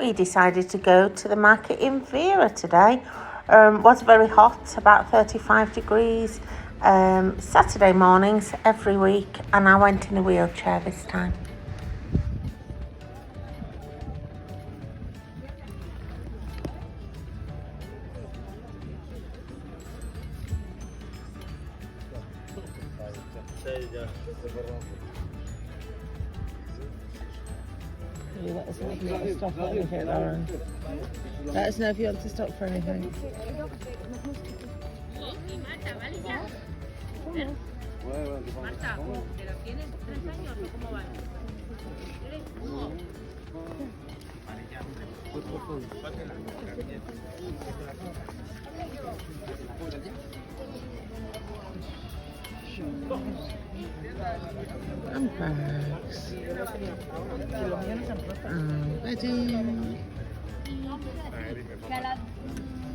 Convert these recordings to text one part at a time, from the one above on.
we decided to go to the market in Vera today. Was very hot, about 35 degrees. Saturday mornings every week, and I went in a wheelchair this time. You let us know if you want to stop for anything, Lauren. Let us know if you want to stop for anything. And bags. Bedding.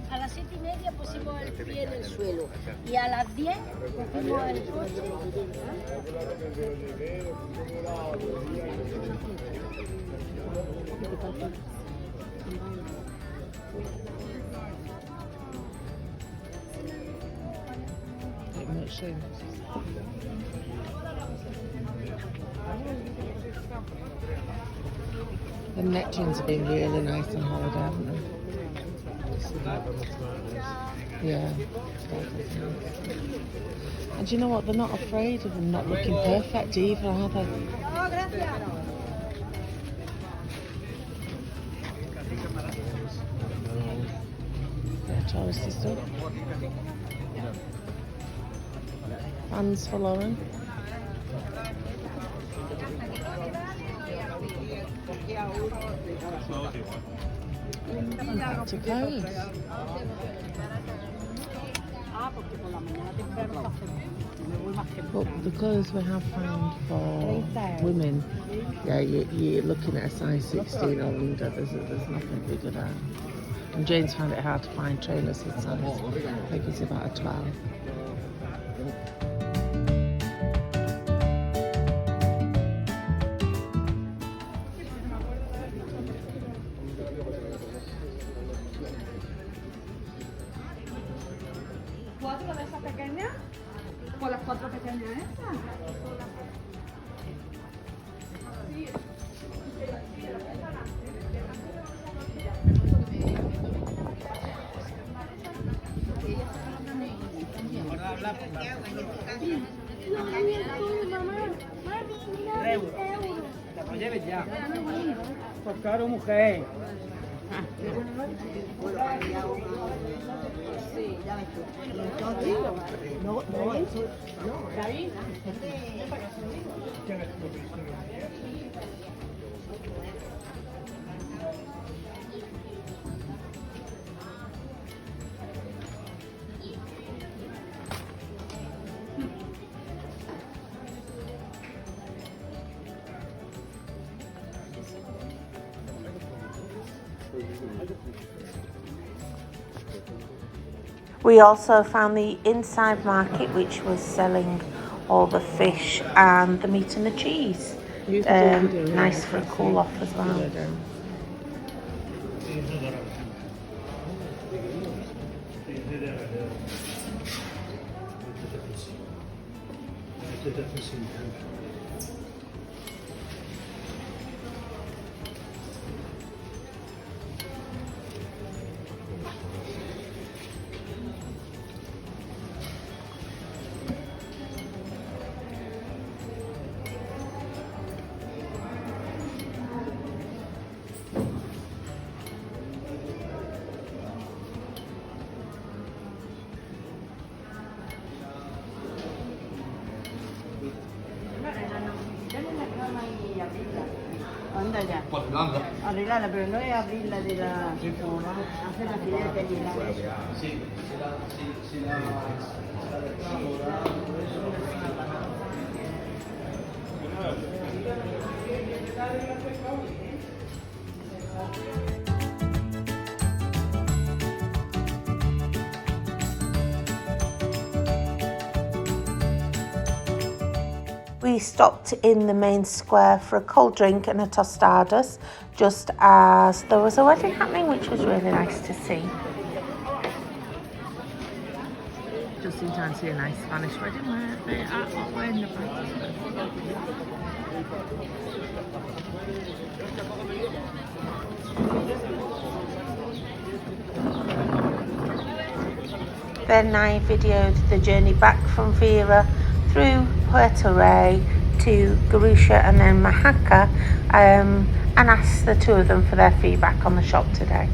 A las 7:30 pusimos el pie en el suelo y a las 10 pusimos el coche. The Neptunes have been really nice on holiday, haven't they? Yeah. And do you know what? They're not afraid of them not looking perfect either, are they? Yeah, touristy stuff. Fans for Lauren. Back to clothes. But the clothes we have found for women, yeah, you're looking at a size 16 or under. There's nothing bigger there. And Jane's found it hard to find trainers his size. I think it's about a 12. ¿Cuatro de esas pequeñas? ¿Con las cuatro pequeñas estas? Lo lleves ya. Por caro, mujer. We also found the inside market, which was selling all the fish and the meat and the cheese. Nice for a cool off as well. Anda ya. Arreglarla, pero no es abrirla de la... Hacer la filete y la... Sí, si la... We stopped in the main square for a cold drink and a tostadas, just as there was a wedding happening, which was really nice to see. Just in time to see a nice Spanish wedding where they are not wearing the bride. Then I videoed the journey back from Vera through Puerto Rey to Garusha and then Mojacar, and asked the two of them for their feedback on the shop today.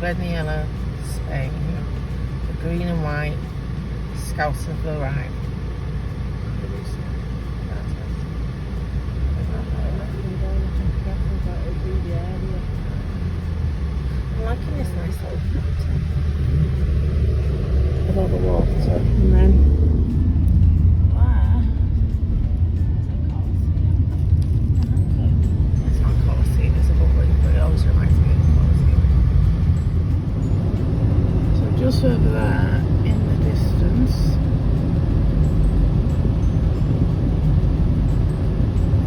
Red and yellow, Spain. The green and white, Scouts of the Rhine. I'm liking this nice little fountain with all the water, and then it's not Colosseum, it's a Colosseum, but it always reminds me of the Colosseum. Just over there in the distance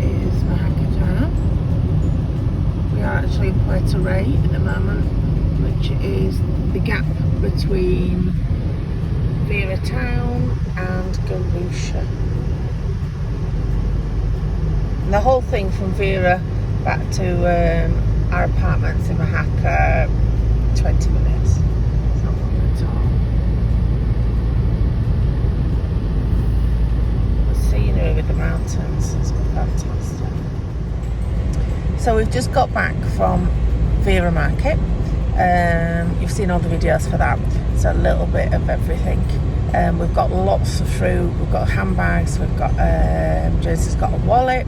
is Mojacar. We are actually in Puerto Rey at the moment, which is the gap between Vera town and Garusha. And the whole thing from Vera back to our apartments in Mojacar, 20 minutes. Scenery with the mountains, it's fantastic. So we've just got back from Vera Market. You've seen all the videos for that. It's a little bit of everything. We've got lots of fruit, we've got handbags, we've got Jason's got a wallet.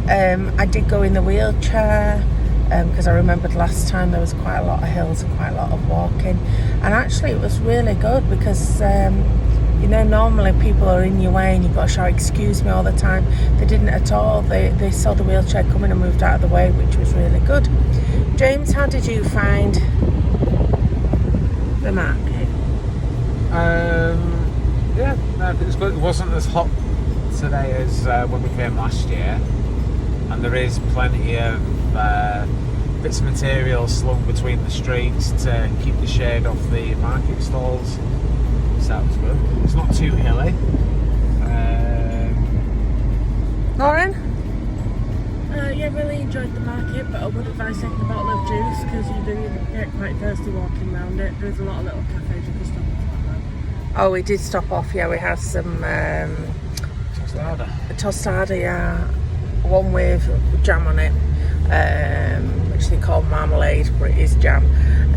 I did go in the wheelchair because I remembered last time there was quite a lot of hills and quite a lot of walking, and actually it was really good because you know, normally people are in your way and you've got to shout excuse me all the time. They didn't at all. They saw the wheelchair coming and moved out of the way, which was really good. James, how did you find the market? Yeah, no, it was good. It wasn't as hot today as when we came last year, and there is plenty of bits of material slung between the streets to keep the shade off the market stalls. So that was good. It's not too hilly. Lauren? Yeah, really enjoyed the market, but I would advise taking a bottle of juice because you do get quite thirsty walking around it. There's a lot of little cafes you can stop off. Oh, we did stop off, yeah. We had some tostada, yeah. One with jam on it, which they call marmalade, but it is jam.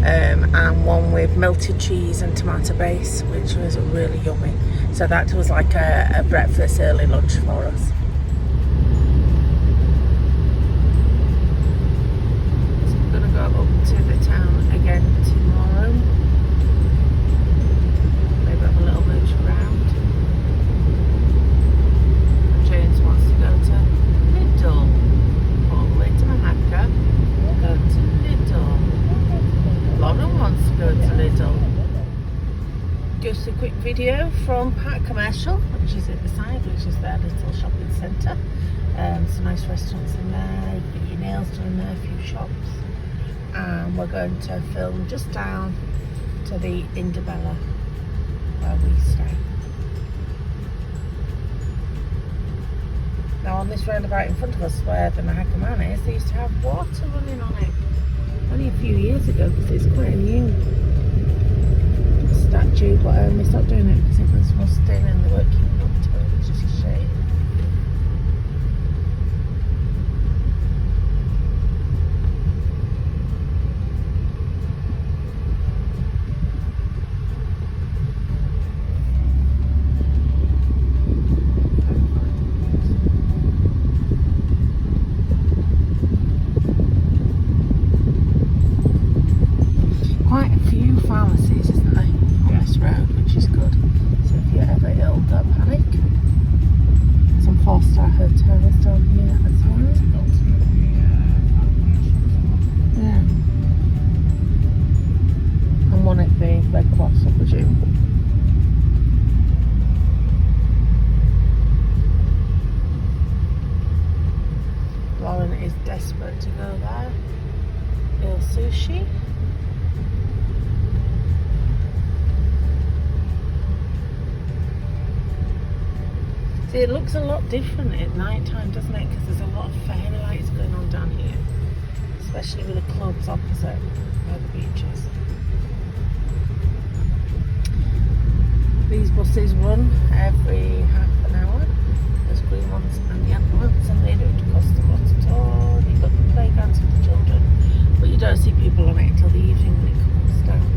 And one with melted cheese and tomato base, which was really yummy. So that was like a breakfast, early lunch for us. So we're going to go up to the town again tomorrow. Maybe have a little mooch around. video from Park Commercial, which is at the side, which is their little shopping centre. Some nice restaurants in there, you get your nails done in there, a few shops. And we're going to film just down to the Indabella where we stay. Now on this roundabout in front of us where the Mojacar is, they used to have water running on it only a few years ago because it's quite a new statue, but they stopped doing it because it was rusting and they weren't keeping up to it, which is a shame. Quite a few pharmacies, isn't there, on this road, which is good. So if you're ever ill, don't panic. Some 4-star hotels down here as well. Yeah. And one at the Red Cross, I presume. Lauren is desperate to go there. Il Sushi. See, it looks a lot different at night time, doesn't it? Because there's a lot of fairy lights going on down here, especially with the clubs opposite where the beach is. These buses run every half an hour. There's green ones and yellow ones, and they don't cost a lot at all. You've got the playgrounds for the children, but you don't see people on it until the evening when it comes down.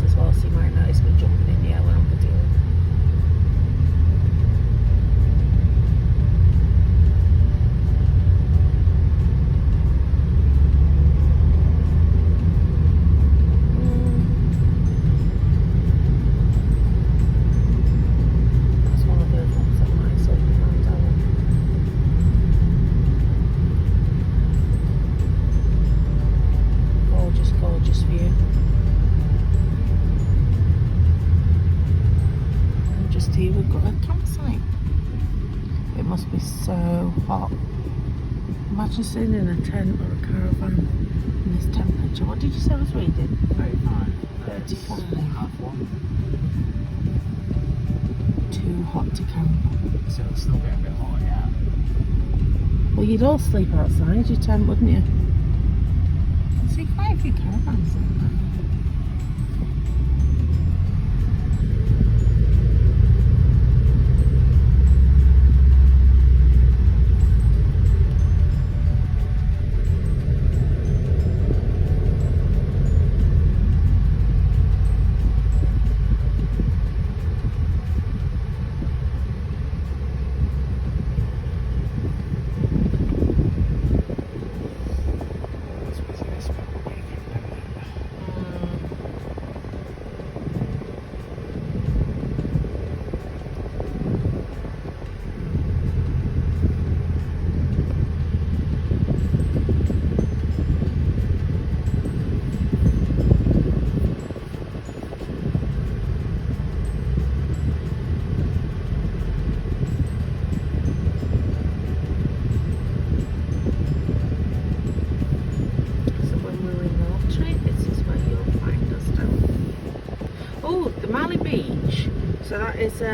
As well, so you might notice me jumping in the air when I'm videoing. That's one of those ones that might sort of run down. Gorgeous, gorgeous view. Just here we've got a campsite. It must be so hot. Imagine sitting in a tent or a caravan in this temperature. What did you say I was reading? 35. 35. Half one. Too hot to camp. So it'll still get a bit hot, yeah. Well, you'd all sleep outside your tent, wouldn't you? I see quite a few caravans in there. So that is it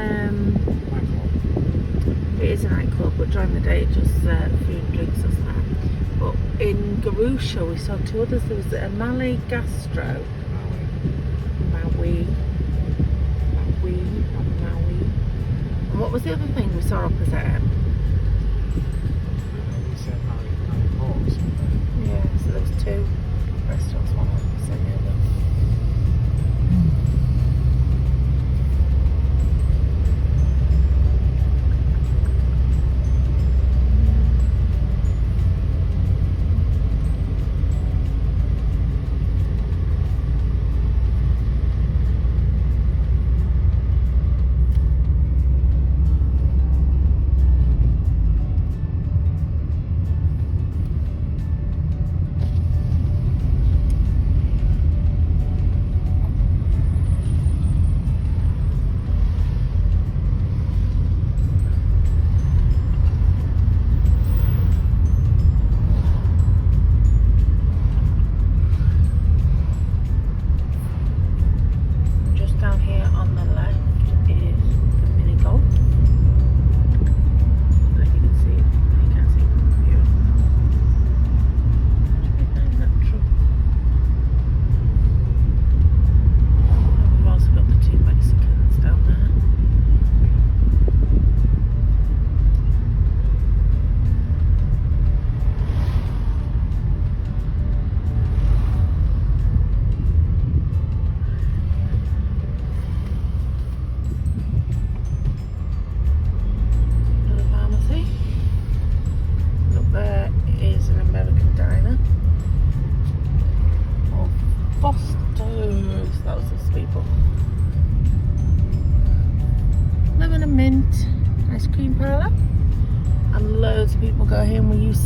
is a nightclub, but during the day it just food and drinks and that. But in Garusha we saw two others. There was a Malay Gastro, Maui. And what was the other thing we saw opposite it? Yeah, so there was two restaurants, one opposite the other.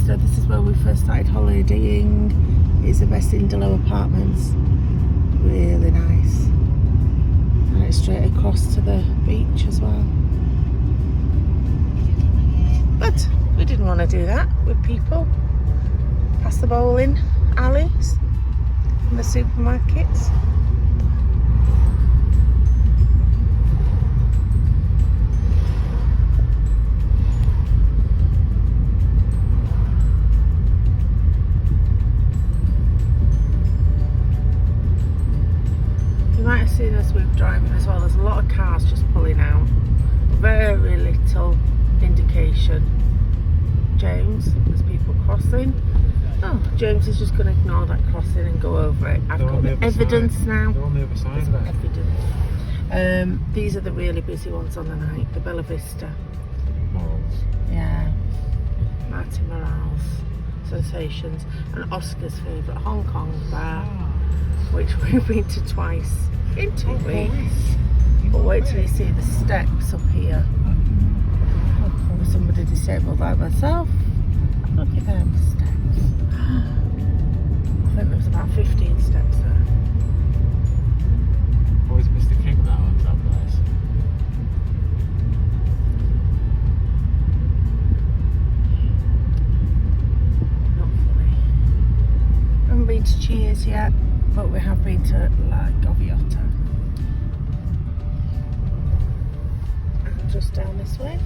So this is where we first started holidaying. It's the Vestindalo Apartments. Really nice. And it's straight across to the beach as well. But we didn't want to do that with people. Past the bowling alleys and the supermarkets. You might have seen us with driving as well. There's a lot of cars just pulling out. Very little indication. James, there's people crossing. Oh, James is just going to ignore that crossing and go over it. I've got evidence now. They're on the other side of it. Evidence. These are the really busy ones on the night. The Bella Vista. Morals. Yeah. Martin Morales. Sensations. And Oscar's favourite Hong Kong bar, which we've been to twice in 2 weeks. But wait till you see the steps up here. With somebody disabled like myself. Look at them steps. I think there was about 15 steps there. Always Mr. King that owns that place. Not funny. Haven't been to Cheers yet, but we have been to La Gaviota. And just down this way.